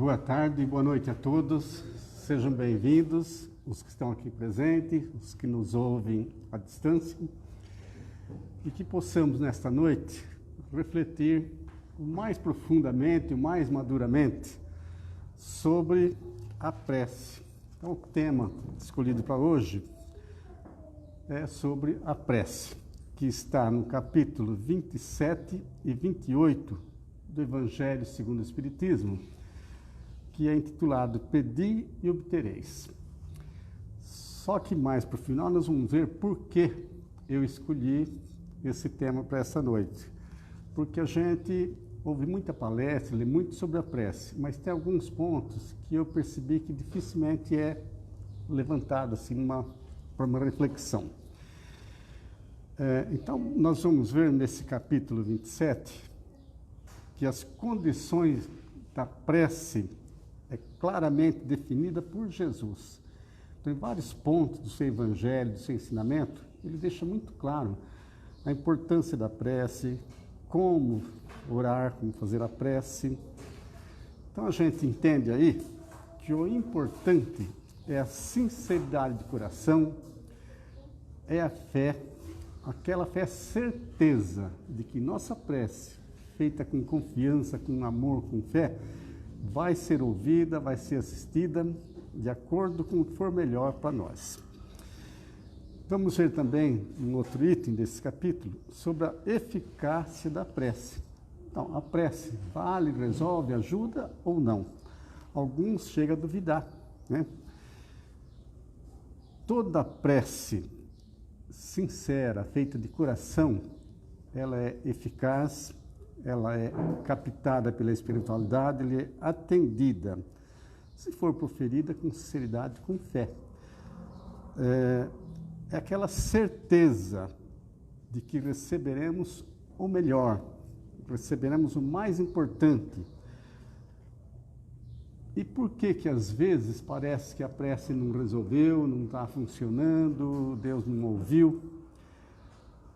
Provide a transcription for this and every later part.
Boa tarde, boa noite a todos. Sejam bem-vindos, os que estão aqui presentes, os que nos ouvem à distância, e que possamos, nesta noite, refletir o mais profundamente, o mais maduramente, sobre a prece. Então, o tema escolhido para hoje é sobre a prece, que está no capítulo 27 e 28 do Evangelho segundo o Espiritismo, que é intitulado Pedi e Obtereis. Só que mais para o final nós vamos ver por que eu escolhi esse tema para essa noite. Porque a gente ouve muita palestra, lê muito sobre a prece, mas tem alguns pontos que eu percebi que dificilmente é levantado assim para uma reflexão. Então, nós vamos ver nesse capítulo 27 que as condições da prece é claramente definida por Jesus. Então, em vários pontos do seu evangelho, do seu ensinamento, ele deixa muito claro a importância da prece, como orar, como fazer a prece. Então, a gente entende aí que o importante é a sinceridade de coração, é a fé, aquela fé certeza de que nossa prece, feita com confiança, com amor, com fé, vai ser ouvida, vai ser assistida de acordo com o que for melhor para nós. Vamos ver também um outro item desse capítulo sobre a eficácia da prece. Então, a prece vale, resolve, ajuda ou não? Alguns chegam a duvidar, né? Toda prece sincera, feita de coração, ela é eficaz, ela é captada pela espiritualidade, ela é atendida, se for proferida com sinceridade, com fé. É aquela certeza de que receberemos o melhor, receberemos o mais importante. E por que às vezes parece que a prece não resolveu, não está funcionando, Deus não ouviu?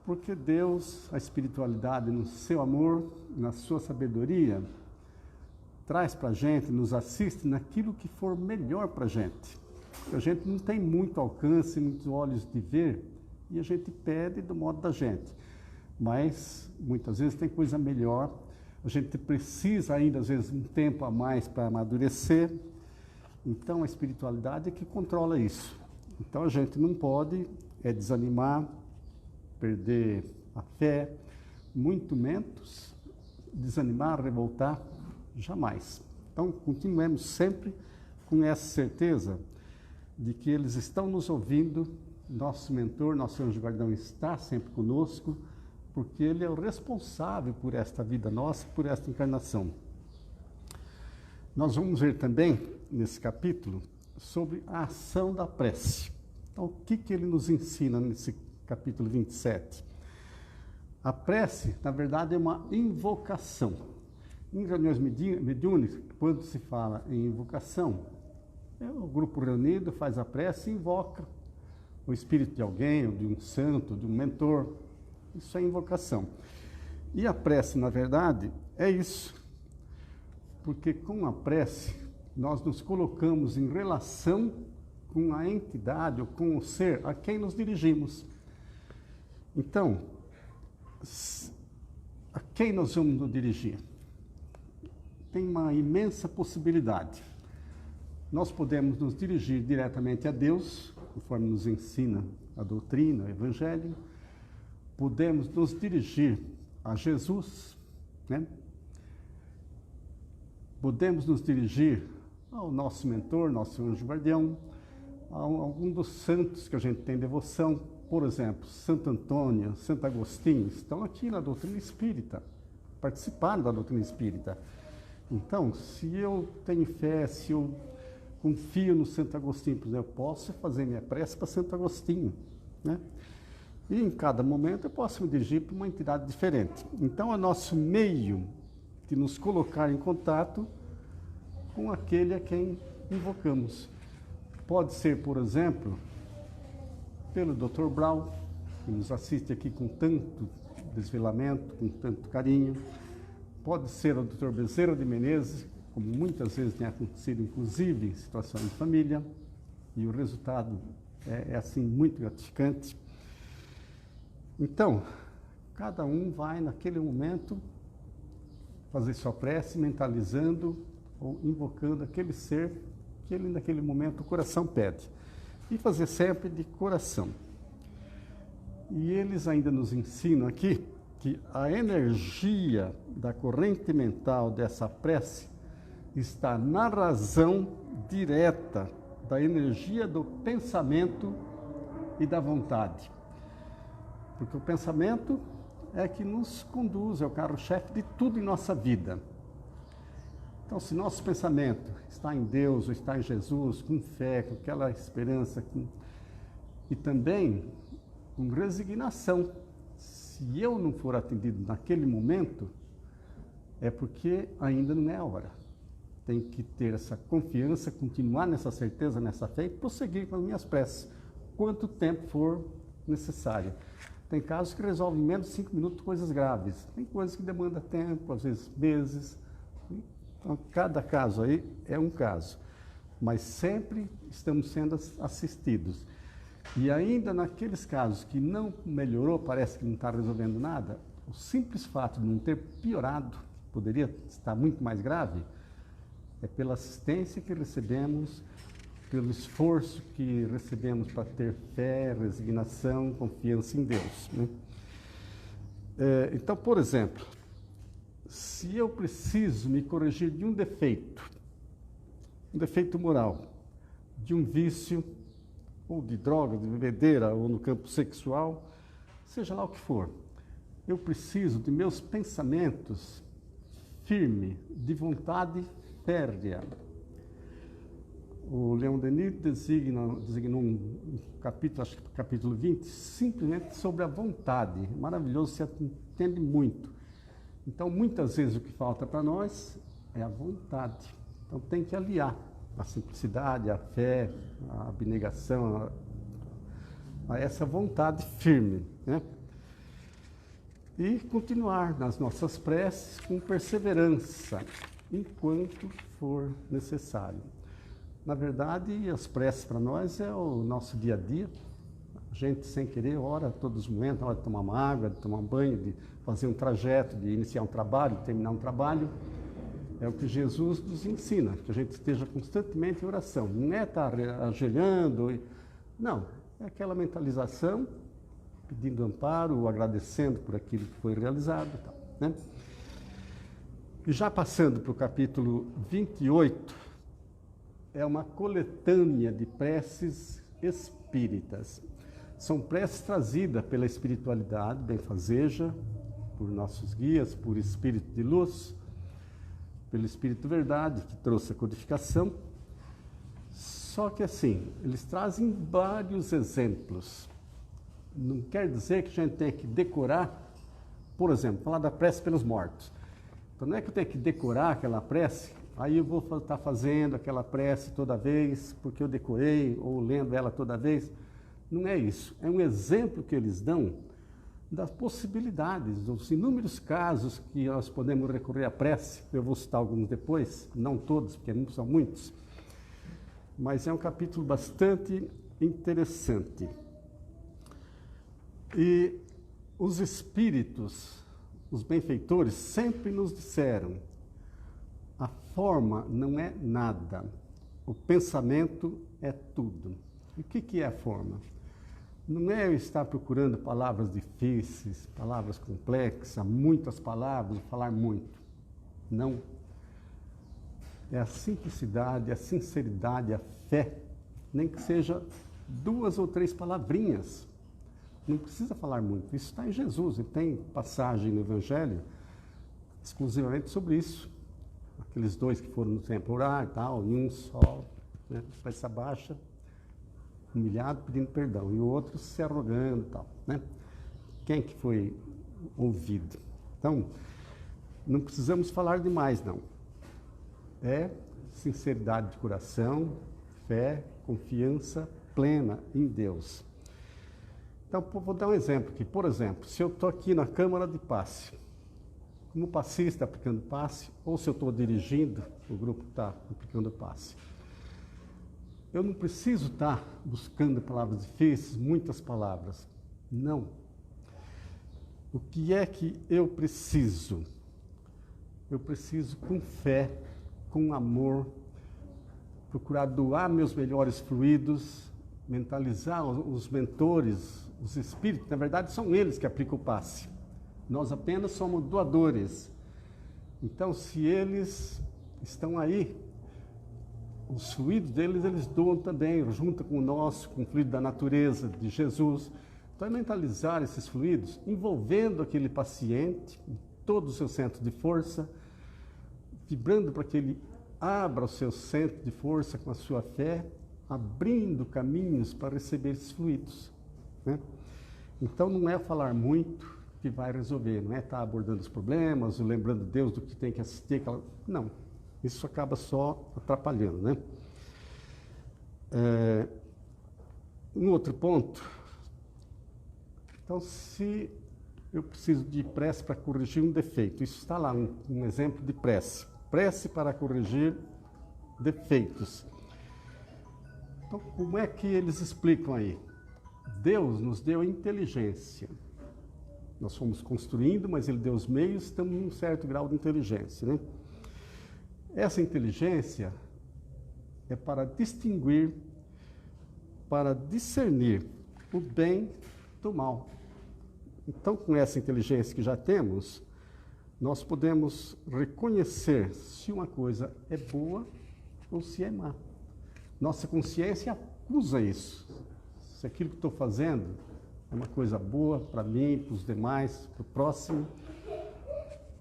Porque Deus, a espiritualidade, no seu amor, na sua sabedoria, traz para a gente, nos assiste naquilo que for melhor para a gente. A gente não tem muito alcance, muitos olhos de ver, e a gente pede do modo da gente. Mas, muitas vezes, tem coisa melhor. A gente precisa ainda, às vezes, um tempo a mais para amadurecer. Então, a espiritualidade é que controla isso. Então, a gente não pode desanimar, perder a fé, muito menos desanimar, revoltar, jamais. Então, continuemos sempre com essa certeza de que eles estão nos ouvindo, nosso mentor, nosso anjo guardião está sempre conosco, porque ele é o responsável por esta vida nossa, por esta encarnação. Nós vamos ver também, nesse capítulo, sobre a ação da prece. Então, o que ele nos ensina nesse capítulo 27. A prece, na verdade, é uma invocação. Em reuniões mediúnicas, quando se fala em invocação, o grupo reunido faz a prece e invoca o espírito de alguém, ou de um santo, de um mentor. Isso é invocação. E a prece, na verdade, é isso. Porque com a prece, nós nos colocamos em relação com a entidade ou com o ser a quem nos dirigimos. Então, a quem nós vamos nos dirigir? Tem uma imensa possibilidade. Nós podemos nos dirigir diretamente a Deus, conforme nos ensina a doutrina, o Evangelho. Podemos nos dirigir a Jesus, né? Podemos nos dirigir ao nosso mentor, nosso anjo guardião, a algum dos santos que a gente tem devoção. Por exemplo, Santo Antônio, Santo Agostinho, estão aqui na doutrina espírita, participaram da doutrina espírita. Então, se eu tenho fé, se eu confio no Santo Agostinho, por exemplo, eu posso fazer minha prece para Santo Agostinho, né? E em cada momento eu posso me dirigir para uma entidade diferente. Então, é nosso meio de nos colocar em contato com aquele a quem invocamos. Pode ser, por exemplo, pelo Dr. Brown, que nos assiste aqui com tanto desvelamento, com tanto carinho. Pode ser o Dr. Bezerra de Menezes, como muitas vezes tem acontecido, inclusive em situações de família, e o resultado é assim, muito gratificante. Então, cada um vai, naquele momento, fazer sua prece, mentalizando ou invocando aquele ser que ele, naquele momento, o coração pede. E fazer sempre de coração. E eles ainda nos ensinam aqui que a energia da corrente mental dessa prece está na razão direta da energia do pensamento e da vontade. Porque o pensamento é que nos conduz, é o carro-chefe de tudo em nossa vida. Então, se nosso pensamento está em Deus, ou está em Jesus, com fé, com aquela esperança, e também com resignação, se eu não for atendido naquele momento, é porque ainda não é a hora. Tem que ter essa confiança, continuar nessa certeza, nessa fé e prosseguir com as minhas preces, quanto tempo for necessário. Tem casos que resolvem em menos de 5 minutos coisas graves. Tem coisas que demandam tempo, às vezes meses. Então, cada caso aí é um caso. Mas sempre estamos sendo assistidos. E ainda naqueles casos que não melhorou, parece que não está resolvendo nada, o simples fato de não ter piorado, poderia estar muito mais grave, é pela assistência que recebemos, pelo esforço que recebemos para ter fé, resignação, confiança em Deus, né? Então, por exemplo, se eu preciso me corrigir de um defeito moral, de um vício, ou de droga, de bebedeira, ou no campo sexual, seja lá o que for, eu preciso de meus pensamentos firmes, de vontade férrea. O Leon Denis designou um capítulo, acho que capítulo 20, simplesmente sobre a vontade. Maravilhoso, se entende muito. Então, muitas vezes o que falta para nós é a vontade. Então, tem que aliar a simplicidade, a fé, a abnegação, a essa vontade firme, né? E continuar nas nossas preces com perseverança, enquanto for necessário. Na verdade, as preces para nós é o nosso dia a dia. A gente, sem querer, ora todos os momentos, na hora de tomar uma água, de tomar um banho, de fazer um trajeto, de iniciar um trabalho, de terminar um trabalho. É o que Jesus nos ensina, que a gente esteja constantemente em oração. Não é estar ajoelhando, não. É aquela mentalização, pedindo amparo, agradecendo por aquilo que foi realizado, né? E já passando para o capítulo 28, é uma coletânea de preces espíritas. São preces trazidas pela espiritualidade benfazeja, por nossos guias, por espírito de luz, pelo Espírito Verdade, que trouxe a codificação. Só que assim, eles trazem vários exemplos. Não quer dizer que a gente tenha que decorar, por exemplo, falar da prece pelos mortos. Então não é que eu tenho que decorar aquela prece, aí eu vou estar fazendo aquela prece toda vez, porque eu decorei, ou lendo ela toda vez. Não é isso. É um exemplo que eles dão das possibilidades, dos inúmeros casos que nós podemos recorrer à prece. Eu vou citar alguns depois, não todos, porque não são muitos. Mas é um capítulo bastante interessante. E os espíritos, os benfeitores, sempre nos disseram: a forma não é nada, o pensamento é tudo. E o que é a forma? Não é eu estar procurando palavras difíceis, palavras complexas, muitas palavras, falar muito. Não. É a simplicidade, a sinceridade, a fé, nem que seja 2 ou 3 palavrinhas. Não precisa falar muito. Isso está em Jesus, e tem passagem no Evangelho exclusivamente sobre isso. Aqueles 2 que foram no templo orar e tal, e um só, né, cabeça baixa, humilhado, pedindo perdão, e o outro se arrogando e tal, né? Quem que foi ouvido? Então, não precisamos falar demais, não. É sinceridade de coração, fé, confiança plena em Deus. Então, vou dar um exemplo aqui. Por exemplo, se eu estou aqui na Câmara de Passe, como passista aplicando passe, ou se eu estou dirigindo, o grupo está aplicando passe. Eu não preciso estar buscando palavras difíceis, muitas palavras. Não. O que é que eu preciso? Eu preciso, com fé, com amor, procurar doar meus melhores fluidos, mentalizar os mentores, os espíritos. Na verdade, são eles que aplicam o passe. Nós apenas somos doadores. Então, se eles estão aí, os fluidos deles, eles doam também, junto com o nosso, com o fluido da natureza, de Jesus. Então, é mentalizar esses fluidos, envolvendo aquele paciente, em todo o seu centro de força, vibrando para que ele abra o seu centro de força com a sua fé, abrindo caminhos para receber esses fluidos, né? Então, não é falar muito que vai resolver, não é estar abordando os problemas, ou lembrando Deus do que tem que assistir, não. Isso acaba só atrapalhando, né? Um outro ponto. Então, se eu preciso de prece para corrigir um defeito, isso está lá, um exemplo de prece. Prece para corrigir defeitos. Então, como é que eles explicam aí? Deus nos deu inteligência. Nós fomos construindo, mas Ele deu os meios, estamos em um certo grau de inteligência, né? Essa inteligência é para distinguir, para discernir o bem do mal. Então, com essa inteligência que já temos, nós podemos reconhecer se uma coisa é boa ou se é má. Nossa consciência acusa isso. Se aquilo que estou fazendo é uma coisa boa para mim, para os demais, para o próximo,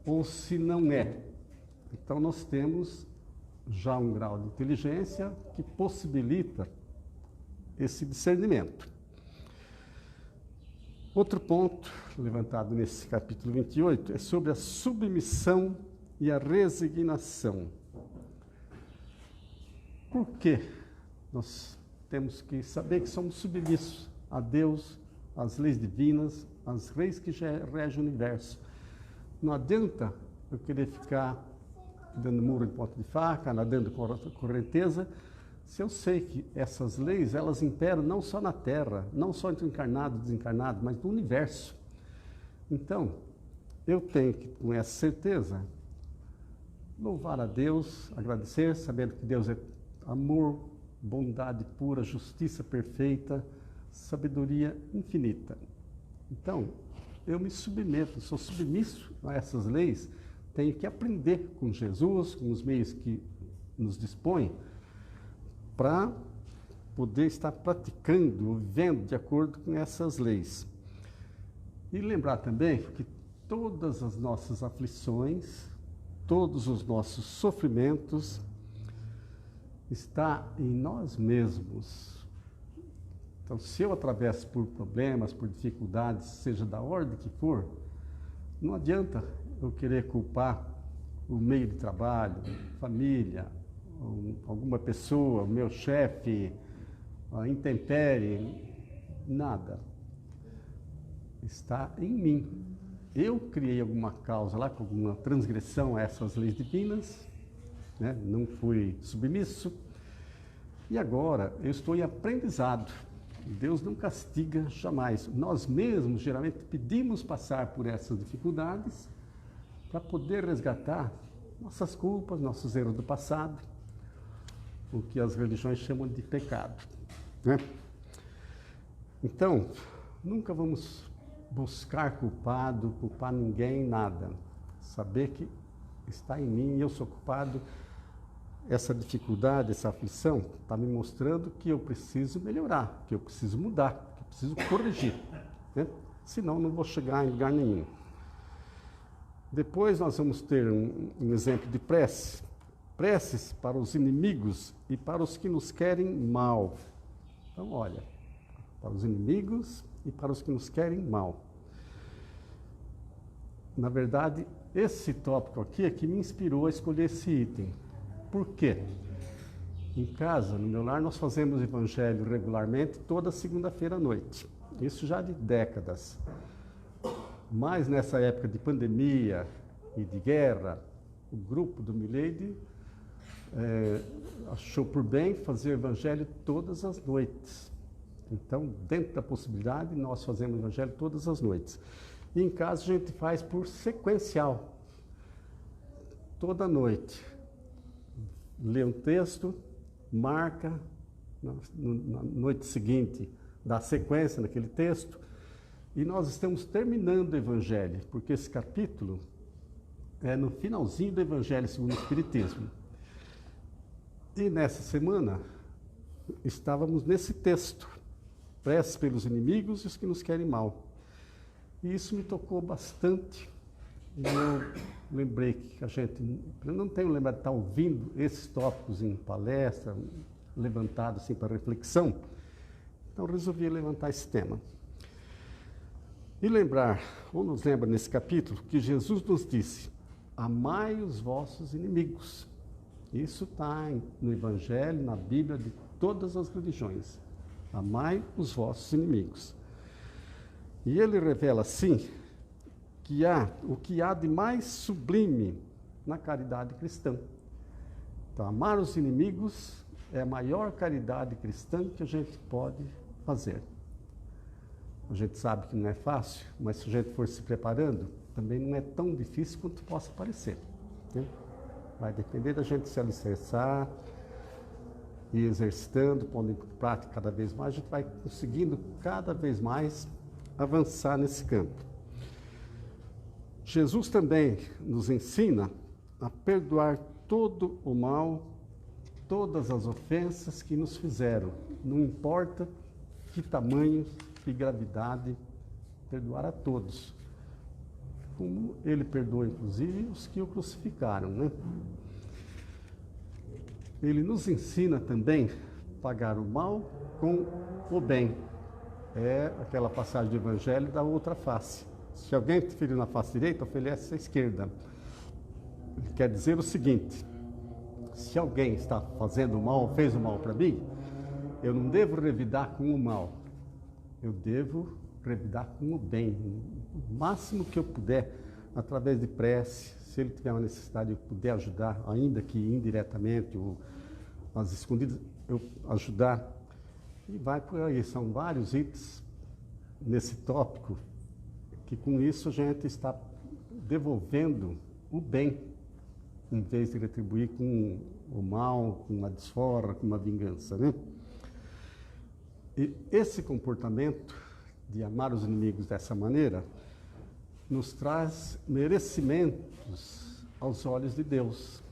ou se não é. Então, nós temos já um grau de inteligência que possibilita esse discernimento. Outro ponto levantado nesse capítulo 28 é sobre a submissão e a resignação. Por quê? Nós temos que saber que somos submissos a Deus, às leis divinas, às leis que regem o universo. Não adianta eu querer ficar dando muro de ponta de faca, nadando com correnteza, se eu sei que essas leis, elas imperam não só na Terra, não só entre encarnado e desencarnado, mas no universo. Então, eu tenho que, com essa certeza, louvar a Deus, agradecer, sabendo que Deus é amor, bondade pura, justiça perfeita, sabedoria infinita. Então, eu me submeto, sou submisso a essas leis, tenho que aprender com Jesus, com os meios que nos dispõe, para poder estar praticando, vivendo de acordo com essas leis. E lembrar também que todas as nossas aflições, todos os nossos sofrimentos, está em nós mesmos. Então, se eu atravesso por problemas, por dificuldades, seja da ordem que for, não adianta eu querer culpar o meio de trabalho, família, alguma pessoa, o meu chefe, a intempérie, nada. Está em mim. Eu criei alguma causa lá, com alguma transgressão a essas leis divinas, né? Não fui submisso, e agora eu estou em aprendizado. Deus não castiga jamais. Nós mesmos, geralmente, pedimos passar por essas dificuldades para poder resgatar nossas culpas, nossos erros do passado, o que as religiões chamam de pecado, né? Então, nunca vamos buscar culpar ninguém, nada. Saber que está em mim e eu sou culpado. Essa dificuldade, essa aflição, está me mostrando que eu preciso melhorar, que eu preciso mudar, que eu preciso corrigir, né? Senão não vou chegar em lugar nenhum. Depois nós vamos ter um exemplo de prece. Preces para os inimigos e para os que nos querem mal. Então, olha, para os inimigos e para os que nos querem mal. Na verdade, esse tópico aqui é que me inspirou a escolher esse item. Por quê? Em casa, no meu lar, nós fazemos evangelho regularmente toda segunda-feira à noite. Isso já de décadas. Mas nessa época de pandemia, e de guerra. O grupo do Milady achou por bem fazer o evangelho todas as noites. Então, dentro da possibilidade, nós fazemos o evangelho todas as noites. E em casa a gente faz por sequencial. Toda noite. Lê um texto, marca, na noite seguinte, dá sequência naquele texto, e nós estamos terminando o evangelho, porque esse capítulo é no finalzinho do evangelho segundo o Espiritismo. E nessa semana, estávamos nesse texto, prece pelos inimigos e os que nos querem mal. E isso me tocou bastante. E eu lembrei que eu não tenho lembrado de estar ouvindo esses tópicos em palestra, levantado assim para reflexão. Então resolvi levantar esse tema. E lembrar, ou nos lembra nesse capítulo, que Jesus nos disse: amai os vossos inimigos. Isso está no Evangelho, na Bíblia de todas as religiões. Amai os vossos inimigos. E ele revela, assim, que há o que há de mais sublime na caridade cristã. Então, amar os inimigos é a maior caridade cristã que a gente pode fazer. A gente sabe que não é fácil, mas se a gente for se preparando, também não é tão difícil quanto possa parecer, né? Vai depender da gente se alicerçar e exercitando, pondo em prática cada vez mais, a gente vai conseguindo cada vez mais avançar nesse campo. Jesus também nos ensina a perdoar todo o mal, todas as ofensas que nos fizeram, não importa que tamanho, que gravidade, perdoar a todos. Como ele perdoa, inclusive, os que o crucificaram, né? Ele nos ensina também a pagar o mal com o bem. É aquela passagem do Evangelho da outra face. Se alguém te ferir na face direita, oferece a esquerda. Ele quer dizer o seguinte: se alguém está fazendo mal, fez o mal para mim, eu não devo revidar com o mal. Eu devo revidar com o bem, o máximo que eu puder, através de prece. Se ele tiver uma necessidade, eu puder ajudar, ainda que indiretamente, ou às escondidas, eu ajudar. E vai por aí, são vários itens nesse tópico, que com isso a gente está devolvendo o bem, em vez de retribuir com o mal, com uma desforra, com uma vingança, né? E esse comportamento de amar os inimigos dessa maneira nos traz merecimentos aos olhos de Deus.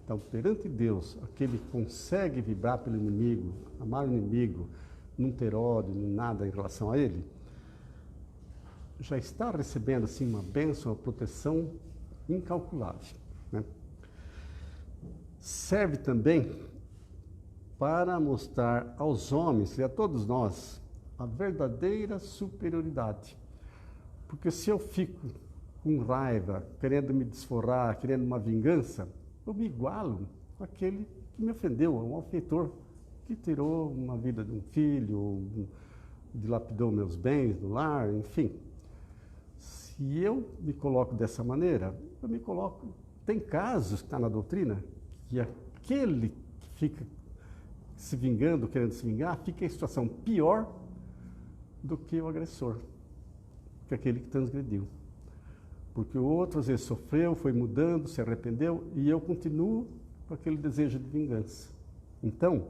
Então, perante Deus, aquele que consegue vibrar pelo inimigo, amar o inimigo, não ter ódio, nem nada em relação a ele, já está recebendo assim uma bênção, uma proteção incalculável, né? Serve também para mostrar aos homens e a todos nós a verdadeira superioridade. Porque se eu fico com raiva, querendo me desforrar, querendo uma vingança, eu me igualo com aquele que me ofendeu, um malfeitor, que tirou uma vida de um filho, dilapidou meus bens no lar, enfim. Se eu me coloco dessa maneira, eu me coloco... Tem casos, que está na doutrina, que aquele que fica se vingando, querendo se vingar, fica em situação pior do que o agressor, que aquele que transgrediu. Porque o outro, às vezes, sofreu, foi mudando, se arrependeu, e eu continuo com aquele desejo de vingança. Então,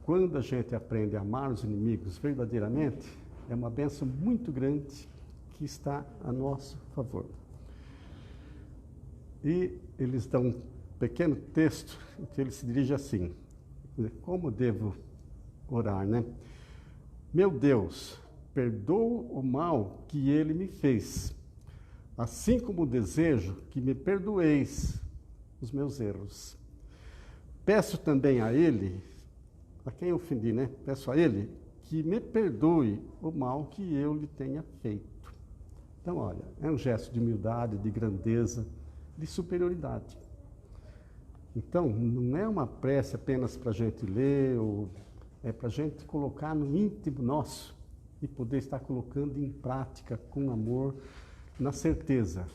quando a gente aprende a amar os inimigos verdadeiramente, é uma bênção muito grande que está a nosso favor. E eles dão um pequeno texto em que ele se dirige assim: como devo orar, né? Meu Deus, perdoa o mal que ele me fez, assim como desejo que me perdoeis os meus erros. Peço também a ele, a quem eu ofendi, né? Peço a ele que me perdoe o mal que eu lhe tenha feito. Então, olha, é um gesto de humildade, de grandeza, de superioridade. Então, não é uma prece apenas para a gente ler, ou é para a gente colocar no íntimo nosso e poder estar colocando em prática com amor na certeza,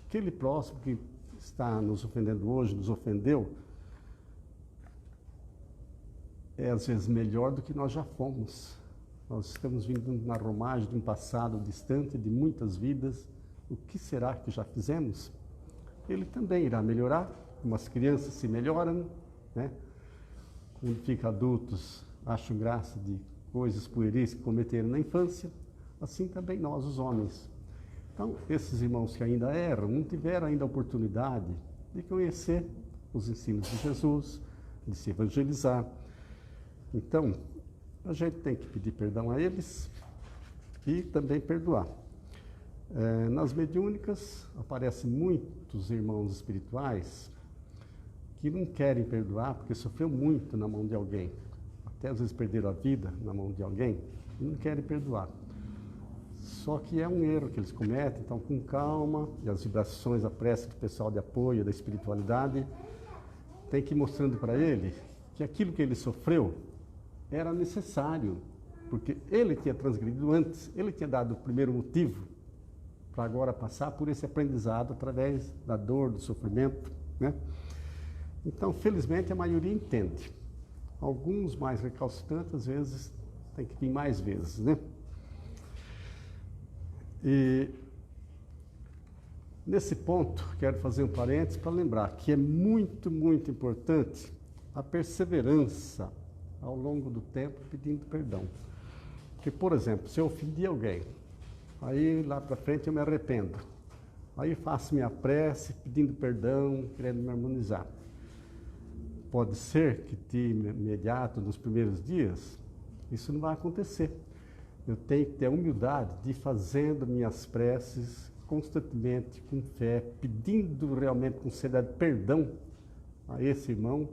aquele próximo que está nos ofendendo hoje, nos ofendeu, é às vezes melhor do que nós já fomos. Nós estamos vindo na romagem de um passado distante, de muitas vidas. O que será que já fizemos? Ele também irá melhorar, como as crianças se melhoram, né? Quando ficam adultos, acham graça de coisas pueris que cometeram na infância, assim também nós, os homens. Então, esses irmãos que ainda erram, não tiveram ainda a oportunidade de conhecer os ensinos de Jesus, de se evangelizar. Então, a gente tem que pedir perdão a eles e também perdoar. Nas mediúnicas, aparecem muitos irmãos espirituais que não querem perdoar porque sofreu muito na mão de alguém. Até às vezes perderam a vida na mão de alguém e não querem perdoar. Só que é um erro que eles cometem, então com calma, e as vibrações, a prece do pessoal de apoio, da espiritualidade, tem que ir mostrando para ele que aquilo que ele sofreu era necessário, porque ele tinha transgredido antes, ele tinha dado o primeiro motivo para agora passar por esse aprendizado através da dor, do sofrimento, né? Então, felizmente, a maioria entende. Alguns mais recalcitrantes, às vezes, tem que vir mais vezes, né? E nesse ponto, quero fazer um parênteses para lembrar que é muito, muito importante a perseverança ao longo do tempo pedindo perdão. Porque, por exemplo, se eu ofendi alguém, aí lá para frente eu me arrependo, aí faço minha prece pedindo perdão, querendo me harmonizar. Pode ser que de imediato, nos primeiros dias, isso não vai acontecer. Eu tenho que ter a humildade de ir fazendo minhas preces constantemente, com fé, pedindo realmente com seriedade perdão a esse irmão.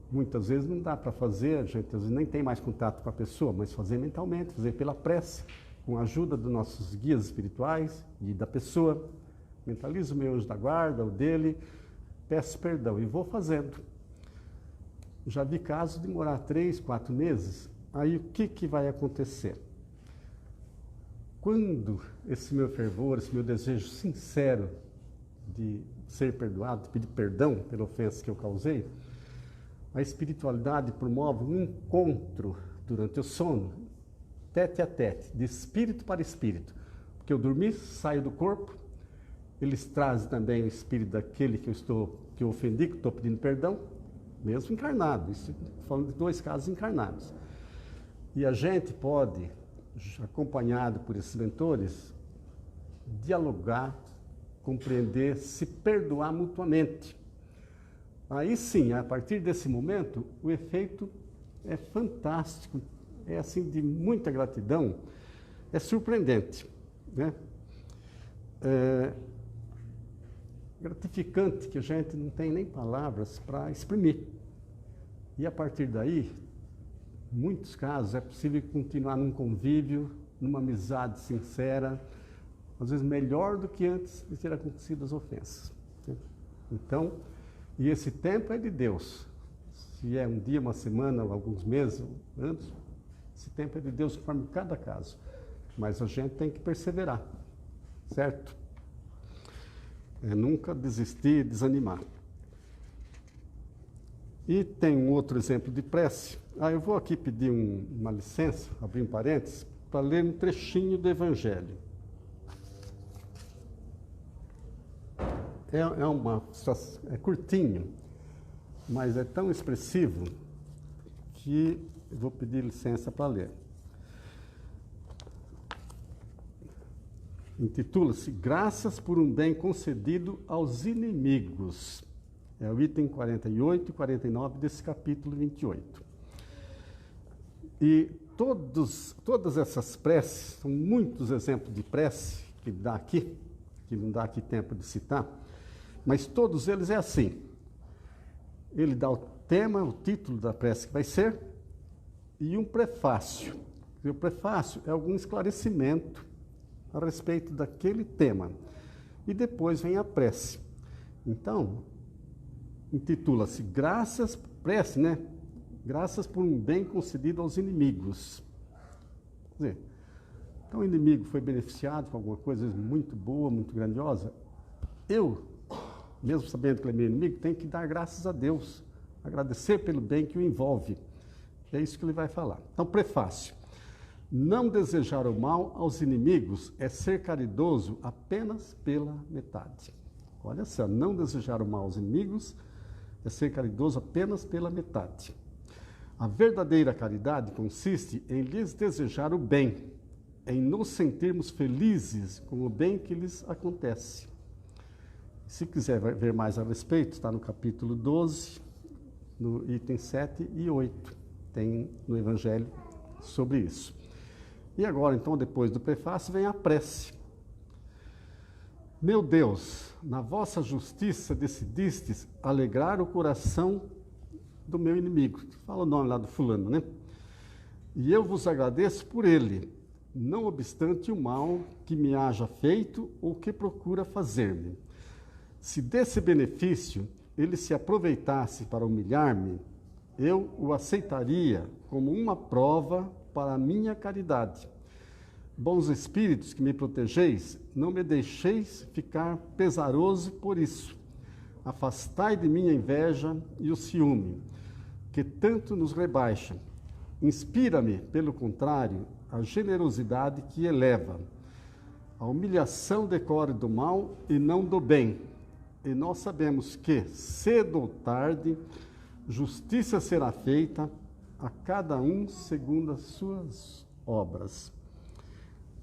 Muitas vezes não dá para fazer, a gente às vezes nem tem mais contato com a pessoa, mas fazer mentalmente, fazer pela prece, com a ajuda dos nossos guias espirituais e da pessoa. Mentalizo o meu anjo da guarda, o dele, peço perdão e vou fazendo. Já vi casos de demorar 3, 4 meses, aí o que vai acontecer? Quando esse meu fervor, esse meu desejo sincero de ser perdoado, de pedir perdão pela ofensa que eu causei, a espiritualidade promove um encontro durante o sono, tete a tete, de espírito para espírito. Porque eu dormi, saio do corpo, eles trazem também o espírito daquele que eu ofendi, que estou pedindo perdão, mesmo encarnado, isso falando de 2 casos encarnados. E a gente pode, acompanhado por esses mentores, dialogar, compreender, se perdoar mutuamente. Aí sim, a partir desse momento, o efeito é fantástico, é assim de muita gratidão, é surpreendente, né? É gratificante que a gente não tem nem palavras para exprimir. E a partir daí, em muitos casos, é possível continuar num convívio, numa amizade sincera, às vezes melhor do que antes de ter acontecido as ofensas. Então, e esse tempo é de Deus. Se é um dia, uma semana, alguns meses, anos, esse tempo é de Deus conforme cada caso. Mas a gente tem que perseverar, certo? Nunca desistir, desanimar. E tem um outro exemplo de prece. Eu vou aqui pedir uma licença, abrir um parênteses, para ler um trechinho do Evangelho. É curtinho, mas é tão expressivo que eu vou pedir licença para ler. Intitula-se Graças por um bem concedido aos inimigos. É o item 48 e 49 desse capítulo 28. E todas essas preces, são muitos exemplos de prece que dá aqui, que não dá aqui tempo de citar, mas todos eles é assim. Ele dá o tema, o título da prece que vai ser, e um prefácio. E o prefácio é algum esclarecimento a respeito daquele tema. E depois vem a prece. Então, intitula-se prece, né? Graças por um bem concedido aos inimigos. Quer dizer, Então o inimigo foi beneficiado com alguma coisa muito boa, muito grandiosa. Eu, mesmo sabendo que ele é meu inimigo, tenho que dar graças a Deus, agradecer pelo bem que o envolve. É isso que ele vai falar. Então, prefácio. Não desejar o mal aos inimigos é ser caridoso apenas pela metade. Olha só, não desejar o mal aos inimigos é ser caridoso apenas pela metade. A verdadeira caridade consiste em lhes desejar o bem, em nos sentirmos felizes com o bem que lhes acontece. Se quiser ver mais a respeito, está no capítulo 12, no item 7 e 8. Tem no Evangelho sobre isso. E agora, então, depois do prefácio, vem a prece. Meu Deus, na vossa justiça decidistes alegrar o coração do meu inimigo. Fala o nome lá do fulano, né? E eu vos agradeço por ele, não obstante o mal que me haja feito ou que procura fazer-me. Se desse benefício ele se aproveitasse para humilhar-me, eu o aceitaria como uma prova para a minha caridade. Bons espíritos que me protegeis, não me deixeis ficar pesaroso por isso. Afastai de mim a inveja e o ciúme, que tanto nos rebaixa. Inspira-me, pelo contrário, a generosidade que eleva. A humilhação decorre do mal e não do bem. E nós sabemos que, cedo ou tarde, justiça será feita a cada um segundo as suas obras.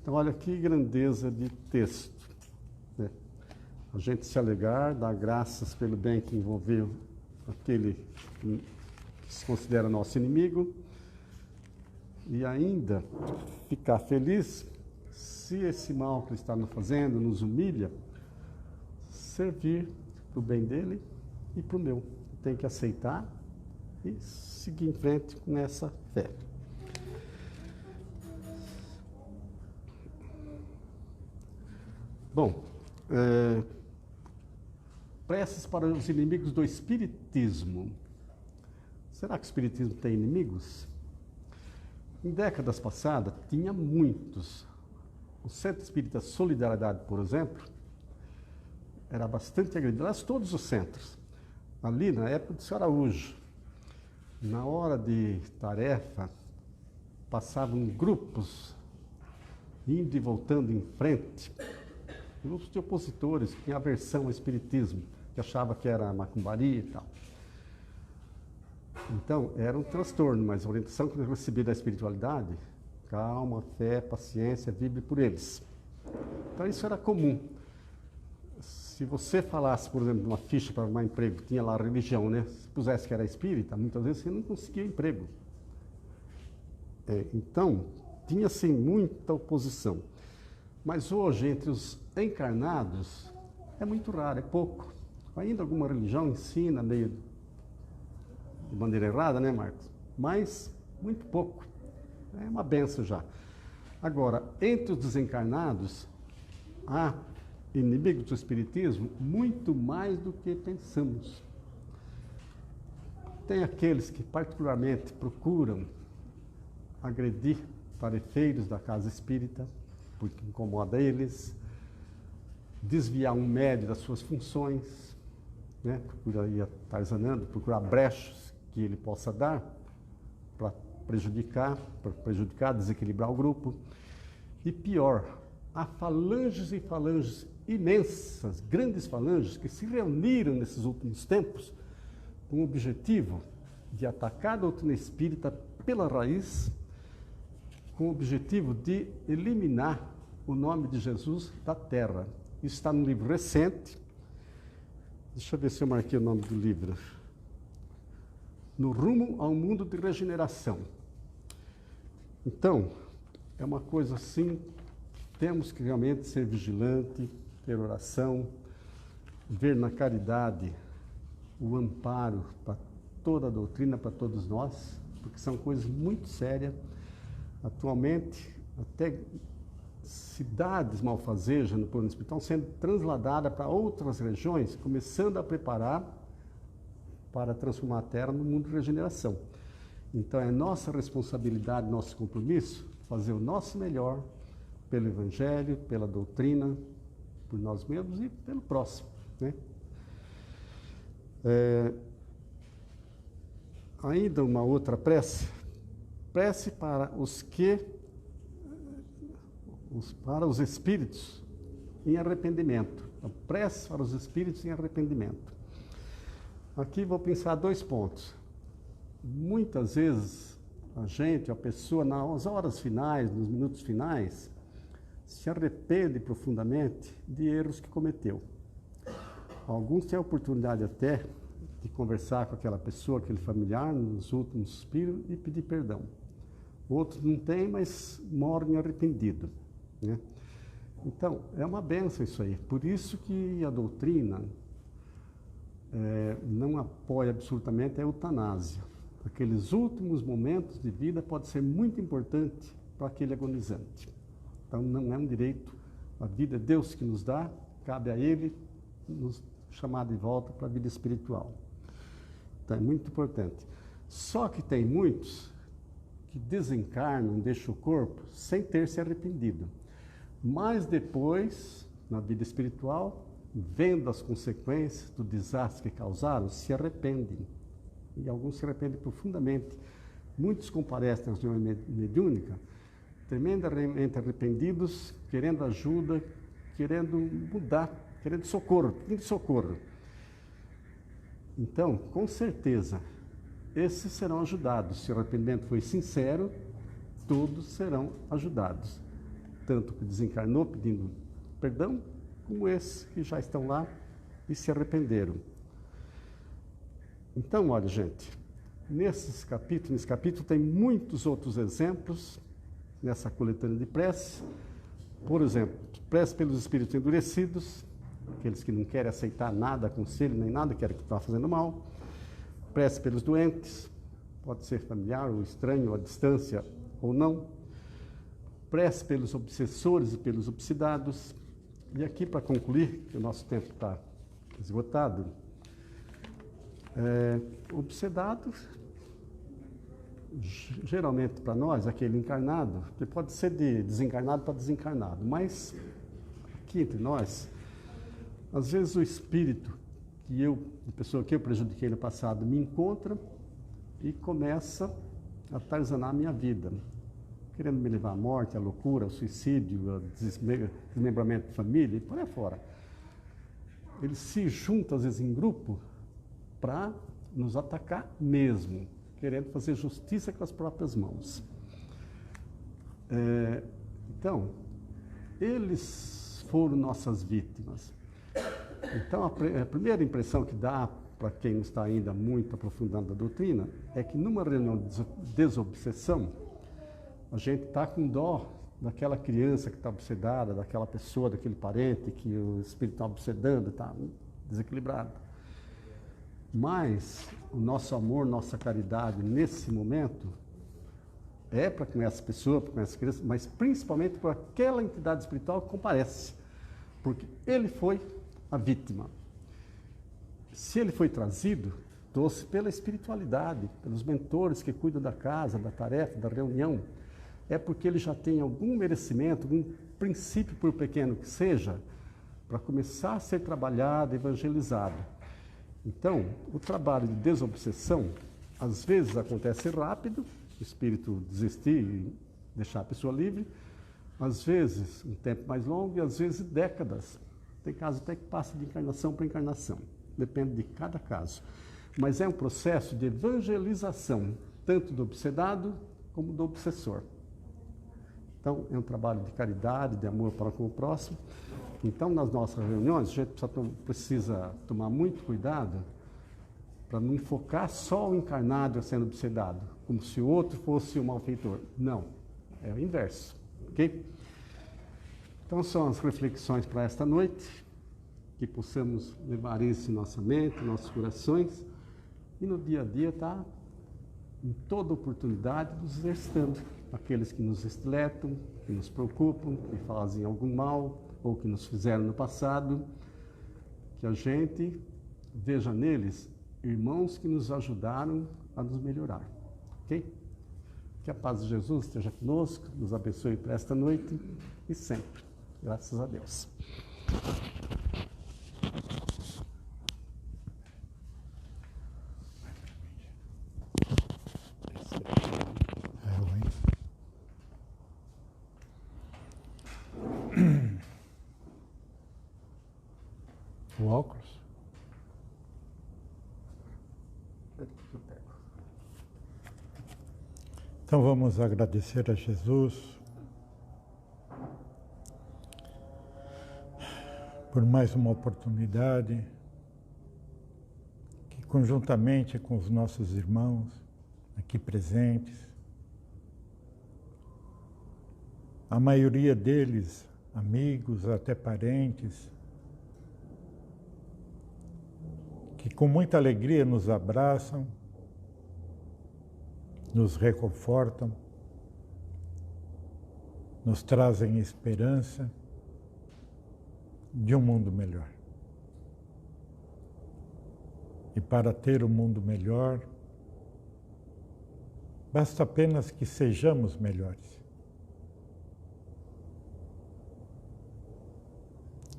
Então, olha que grandeza de texto, né? A gente se alegrar, dar graças pelo bem que envolveu aquele que se considera nosso inimigo e ainda ficar feliz se esse mal que ele está nos fazendo nos humilha, servir para o bem dele e para o meu. Tem que aceitar e seguir em frente com essa fé. Bom, preces para os inimigos do Espiritismo. Será que o Espiritismo tem inimigos? Em décadas passadas, tinha muitos. O Centro Espírita Solidariedade, por exemplo, era bastante agredido. Aliás, todos os centros. Ali, na época do Sr. Araújo, na hora de tarefa, passavam grupos indo e voltando em frente, grupos de opositores que tinham aversão ao espiritismo, que achava que era macumbaria e tal. Então, era um transtorno, mas a orientação que eu recebi da espiritualidade, calma, fé, paciência, vibre por eles. Então, isso era comum. Se você falasse, por exemplo, uma ficha para arrumar emprego, tinha lá a religião, né? Se pusesse que era espírita, muitas vezes você não conseguia emprego. Então, tinha sim muita oposição. Mas hoje, entre os encarnados, é muito raro, é pouco. Ainda alguma religião ensina meio de maneira errada, né, Marcos? Mas muito pouco. É uma benção já. Agora, entre os desencarnados, há inimigos do espiritismo muito mais do que pensamos. Tem aqueles que particularmente procuram agredir tarefeiros da casa espírita, porque incomoda eles, desviar um médio das suas funções, né? Procura ir atarzanando, procurar brechas que ele possa dar para prejudicar, desequilibrar o grupo. E pior, há falanges e falanges imensas, grandes falanges, que se reuniram nesses últimos tempos com o objetivo de atacar a doutrina espírita pela raiz, com o objetivo de eliminar o nome de Jesus da terra. Isso está num livro recente. Deixa eu ver se eu marquei o nome do livro. No Rumo ao Mundo de Regeneração. Então, é uma coisa assim, temos que realmente ser vigilante, ter oração, ver na caridade o amparo para toda a doutrina, para todos nós, porque são coisas muito sérias. Atualmente, até cidades malfazejas no plano espiritual sendo transladadas para outras regiões, começando a preparar para transformar a Terra no mundo de regeneração. Então, é nossa responsabilidade, nosso compromisso, fazer o nosso melhor pelo Evangelho, pela doutrina, por nós mesmos e pelo próximo, né? Ainda uma outra prece para para os espíritos em arrependimento. A prece para os espíritos em arrependimento. Aqui vou pensar 2 pontos. Muitas vezes a pessoa, nas horas finais, nos minutos finais, se arrepende profundamente de erros que cometeu. Alguns têm a oportunidade até de conversar com aquela pessoa, aquele familiar, nos últimos suspiros e pedir perdão. Outros não têm, mas morrem arrependidos, né? Então, é uma bênção isso aí. Por isso que a doutrina não apoia absolutamente a eutanásia. Aqueles últimos momentos de vida pode ser muito importante para aquele agonizante. Então, não é um direito. A vida é Deus que nos dá, cabe a Ele nos chamar de volta para a vida espiritual. Então, é muito importante. Só que tem muitos que desencarnam, deixam o corpo, sem ter se arrependido. Mas depois, na vida espiritual, vendo as consequências do desastre que causaram, se arrependem. E alguns se arrependem profundamente. Muitos comparecem na reunião mediúnica, tremendamente arrependidos, querendo ajuda, querendo mudar, querendo socorro, pedindo socorro. Então, com certeza, esses serão ajudados. Se o arrependimento foi sincero, todos serão ajudados. Tanto que desencarnou pedindo perdão, como esses que já estão lá e se arrependeram. Então, olha, gente, nesse capítulo tem muitos outros exemplos nessa coletânea de prece. Por exemplo, prece pelos espíritos endurecidos, aqueles que não querem aceitar nada, conselho, nem nada, querem que está fazendo mal. Prece pelos doentes, pode ser familiar ou estranho, à distância ou não. Prece pelos obsessores e pelos obsidados. E aqui, para concluir, que o nosso tempo está esgotado, obsedado, geralmente para nós, aquele encarnado, que pode ser de desencarnado para desencarnado, mas aqui entre nós, às vezes o espírito a pessoa que eu prejudiquei no passado, me encontra e começa a tarzanar a minha vida, querendo me levar à morte, à loucura, ao suicídio, ao desmembramento de família e por aí fora. Eles se juntam, às vezes, em grupo para nos atacar mesmo, querendo fazer justiça com as próprias mãos. Então, eles foram nossas vítimas. Então, a primeira impressão que dá para quem não está ainda muito aprofundando a doutrina é que numa reunião de desobsessão, a gente está com dó daquela criança que está obsedada, daquela pessoa, daquele parente que o espírito está obsedando, está desequilibrado. Mas o nosso amor, nossa caridade nesse momento é para com essa pessoa, para com essa criança, mas principalmente para aquela entidade espiritual que comparece, porque ele foi a vítima. Se ele foi trazido, trouxe pela espiritualidade, pelos mentores que cuidam da casa, da tarefa, da reunião, é porque ele já tem algum merecimento, algum princípio, por pequeno que seja, para começar a ser trabalhado, evangelizado. Então, o trabalho de desobsessão, às vezes acontece rápido, o espírito desistir e deixar a pessoa livre, às vezes um tempo mais longo e às vezes décadas. Tem casos até que passa de encarnação para encarnação, depende de cada caso. Mas é um processo de evangelização, tanto do obsedado como do obsessor. Então, é um trabalho de caridade, de amor para com o próximo. Então, nas nossas reuniões, a gente precisa tomar muito cuidado para não focar só o encarnado sendo obsedado, como se o outro fosse o malfeitor. Não, é o inverso, ok? Então, são as reflexões para esta noite, que possamos levar isso em nossa mente, em nossos corações, e no dia a dia estar em toda oportunidade nos exercitando. Aqueles que nos estiletam, que nos preocupam, que fazem algum mal, ou que nos fizeram no passado, que a gente veja neles irmãos que nos ajudaram a nos melhorar, ok? Que a paz de Jesus esteja conosco, nos abençoe para esta noite e sempre. Graças a Deus. O óculos? Então vamos agradecer a Jesus por mais uma oportunidade que, conjuntamente com os nossos irmãos aqui presentes, a maioria deles, amigos, até parentes, que com muita alegria nos abraçam, nos reconfortam, nos trazem esperança de um mundo melhor. E para ter um mundo melhor, basta apenas que sejamos melhores.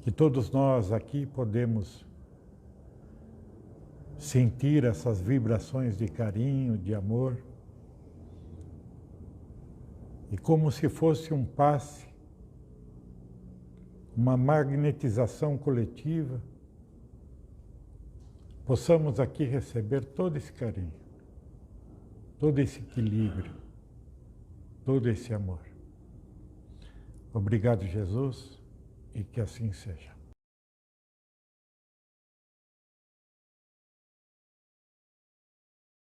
Que todos nós aqui podemos sentir essas vibrações de carinho, de amor, e como se fosse um passe, uma magnetização coletiva, possamos aqui receber todo esse carinho, todo esse equilíbrio, todo esse amor. Obrigado, Jesus, e que assim seja.